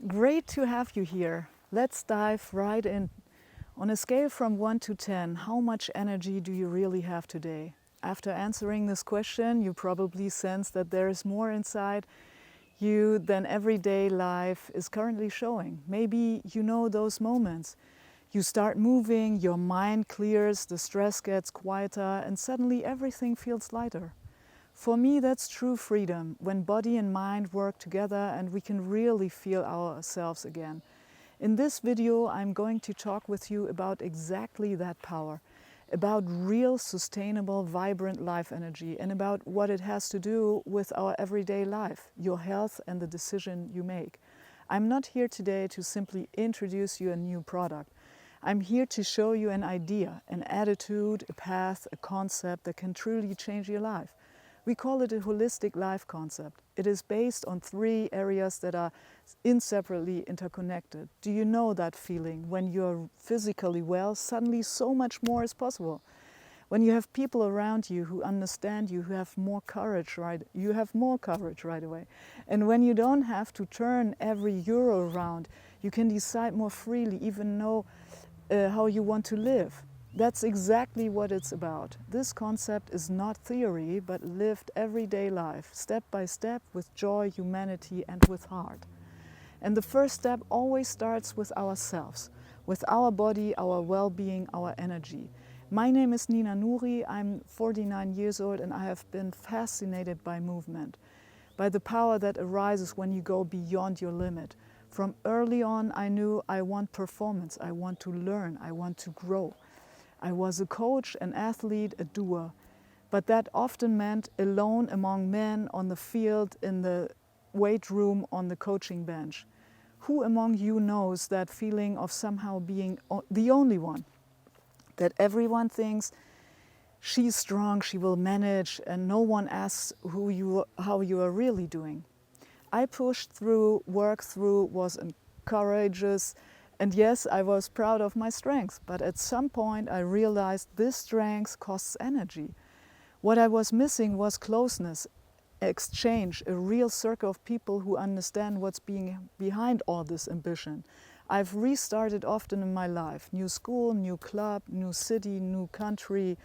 Great to have you here. Let's dive right in. On a scale from 1 to 10, how much energy do you really have today? After answering this question, you probably sense that there is more inside you than everyday life is currently showing. Maybe you know those moments. You start moving, your mind clears, the stress gets quieter, and suddenly everything feels lighter. For me, that's true freedom, when body and mind work together and we can really feel ourselves again. In this video, I'm going to talk with you about exactly that power, about real, sustainable, vibrant life energy, and about what it has to do with our everyday life, your health, and the decision you make. I'm not here today to simply introduce you a new product. I'm here to show you an idea, an attitude, a path, a concept that can truly change your life. We call it a holistic life concept. It is based on 3 areas that are inseparably interconnected. Do you know that feeling when you're physically well, suddenly so much more is possible? When you have people around you who understand you, who have more courage, right? You have more courage right away. And when you don't have to turn every euro around, you can decide more freely, even know how you want to live. That's exactly what it's about. This concept is not theory, but lived everyday life, step by step, with joy, humanity, and with heart. And the first step always starts with ourselves, with our body, our well-being, our energy. My name is Nina Nouri. I'm 49 years old and I have been fascinated by movement, by the power that arises when you go beyond your limit. From early on, I knew I want performance, I want to learn, I want to grow. I was a coach, an athlete, a doer, but that often meant alone among men on the field, in the weight room, on the coaching bench. Who among you knows that feeling of somehow being the only one? That everyone thinks she's strong, she will manage, and no one asks how you are really doing. I pushed through, worked through, was courageous, and yes, I was proud of my strength, but at some point I realized this strength costs energy. What I was missing was closeness, exchange, a real circle of people who understand what's being behind all this ambition. I've restarted often in my life, new school, new club, new city, new country.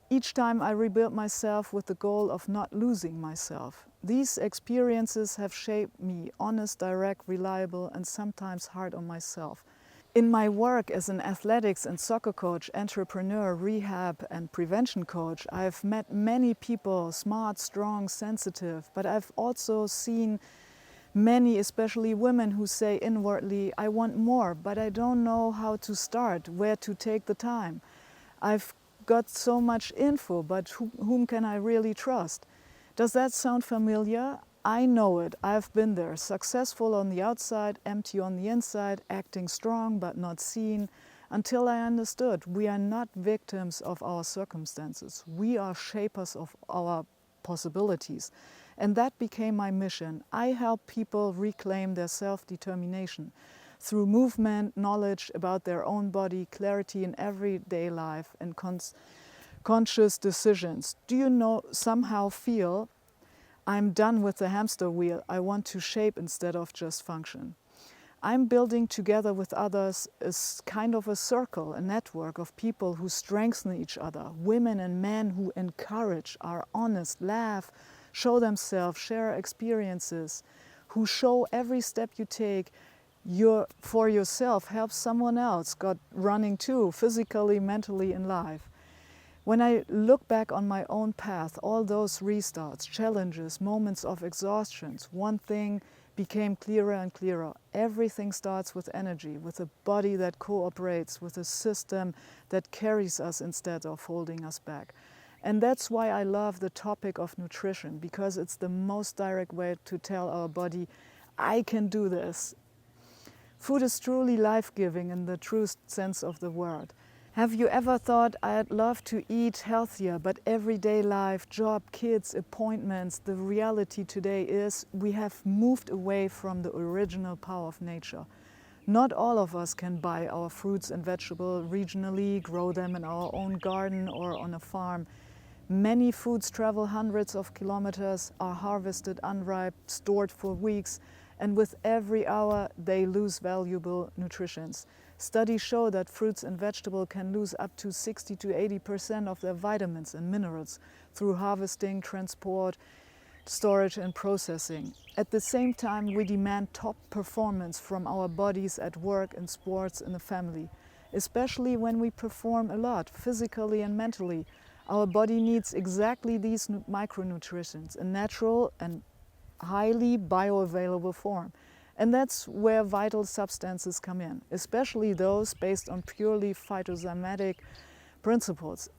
Each time I rebuilt myself with the goal of not losing myself. These experiences have shaped me, honest, direct, reliable, and sometimes hard on myself. In my work as an athletics and soccer coach, entrepreneur, rehab and prevention coach, I've met many people, smart, strong, sensitive, but I've also seen many, especially women, who say inwardly, I want more, but I don't know how to start, where to take the time. I've got so much info, but whom can I really trust? Does that sound familiar? I know it. I've been there. Successful on the outside, empty on the inside, acting strong but not seen, until I understood we are not victims of our circumstances. We are shapers of our possibilities. And that became my mission. I help people reclaim their self-determination through movement, knowledge about their own body, clarity in everyday life, and conscious decisions. Do you know, somehow feel, I'm done with the hamster wheel. I want to shape instead of just function. I'm building together with others a kind of a circle, a network of people who strengthen each other, women and men who encourage, are honest, laugh, show themselves, share experiences, who show every step you take for yourself helps someone else got running too, physically, mentally, in life. When I look back on my own path, all those restarts, challenges, moments of exhaustion, one thing became clearer and clearer. Everything starts with energy, with a body that cooperates, with a system that carries us instead of holding us back. And that's why I love the topic of nutrition, because it's the most direct way to tell our body, I can do this. Food is truly life-giving in the truest sense of the word. Have you ever thought, I'd love to eat healthier, but everyday life, job, kids, appointments, the reality today is we have moved away from the original power of nature. Not all of us can buy our fruits and vegetables regionally, grow them in our own garden or on a farm. Many foods travel hundreds of kilometers, are harvested unripe, stored for weeks, and with every hour they lose valuable nutrients. Studies show that fruits and vegetables can lose up to 60 to 80% of their vitamins and minerals through harvesting, transport, storage and processing. At the same time, we demand top performance from our bodies at work, in sports, in the family. Especially when we perform a lot, physically and mentally. Our body needs exactly these micronutrients, a natural and highly bioavailable form. And that's where vital substances come in, especially those based on purely phytosomatic principles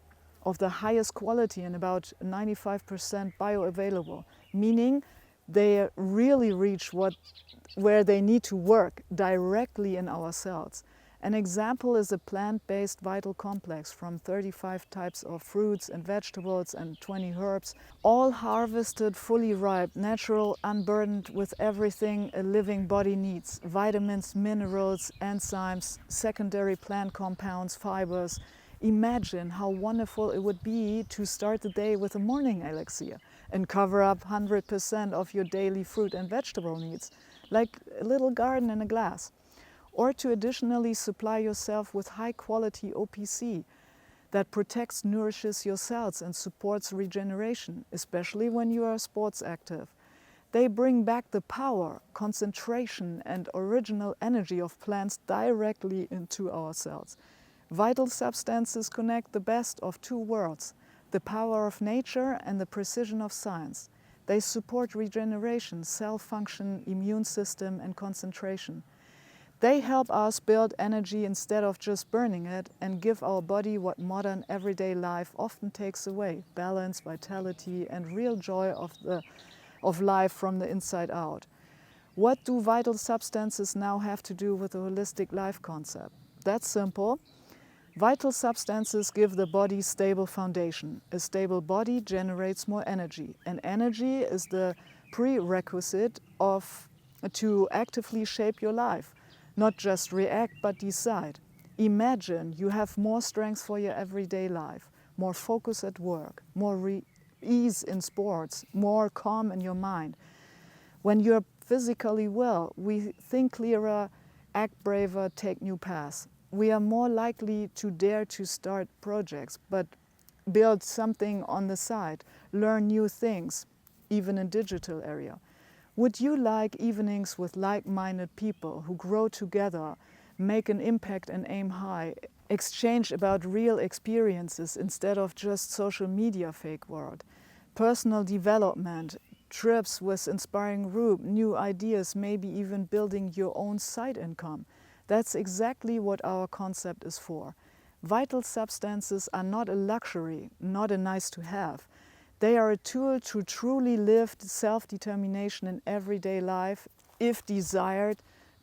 of the highest quality and about 95% bioavailable, meaning they really reach where they need to work directly in our cells. An example is a plant-based vital complex from 35 types of fruits and vegetables and 20 herbs, all harvested, fully ripe, natural, unburdened with everything a living body needs: vitamins, minerals, enzymes, secondary plant compounds, fibers. Imagine how wonderful it would be to start the day with a morning elixir and cover up 100% of your daily fruit and vegetable needs, like a little garden in a glass. Or to additionally supply yourself with high-quality OPC that protects, nourishes your cells and supports regeneration, especially when you are sports active. They bring back the power, concentration and original energy of plants directly into our cells. Vital substances connect the best of two worlds, the power of nature and the precision of science. They support regeneration, cell function, immune system and concentration. They help us build energy instead of just burning it and give our body what modern everyday life often takes away: balance, vitality and real joy of life from the inside out. What do vital substances now have to do with the holistic life concept? That's simple. Vital substances give the body stable foundation. A stable body generates more energy, and energy is the prerequisite to actively shape your life. Not just react, but decide. Imagine you have more strength for your everyday life, more focus at work, more ease in sports, more calm in your mind. When you're physically well, we think clearer, act braver, take new paths. We are more likely to dare to start projects, but build something on the side, learn new things, even in digital area. Would you like evenings with like-minded people who grow together, make an impact and aim high, exchange about real experiences instead of just social media fake world, personal development, trips with inspiring group, new ideas, maybe even building your own side income? That's exactly what our concept is for. Vital substances are not a luxury, not a nice to have. They are a tool to truly live self-determination in everyday life. If desired,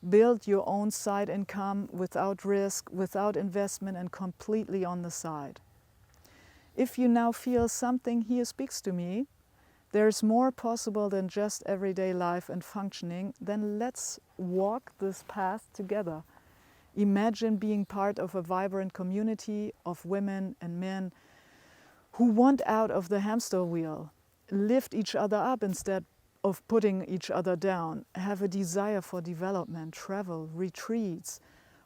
build your own side income without risk, without investment and completely on the side. If you now feel something here speaks to me, there's more possible than just everyday life and functioning, then let's walk this path together. Imagine being part of a vibrant community of women and men who want out of the hamster wheel, lift each other up instead of putting each other down, have a desire for development, travel, retreats,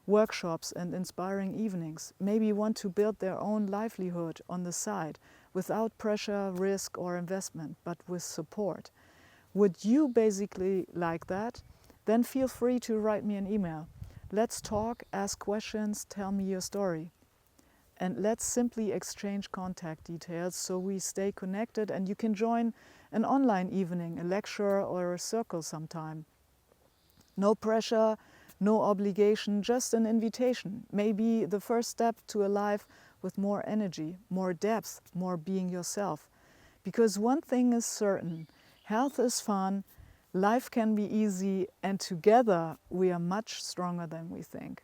workshops and inspiring evenings, maybe want to build their own livelihood on the side without pressure, risk or investment, but with support. Would you basically like that? Then feel free to write me an email. Let's talk, ask questions, tell me your story. And let's simply exchange contact details so we stay connected and you can join an online evening, a lecture or a circle sometime. No pressure, no obligation, just an invitation. Maybe the first step to a life with more energy, more depth, more being yourself. Because one thing is certain, health is fun, life can be easy, and together we are much stronger than we think.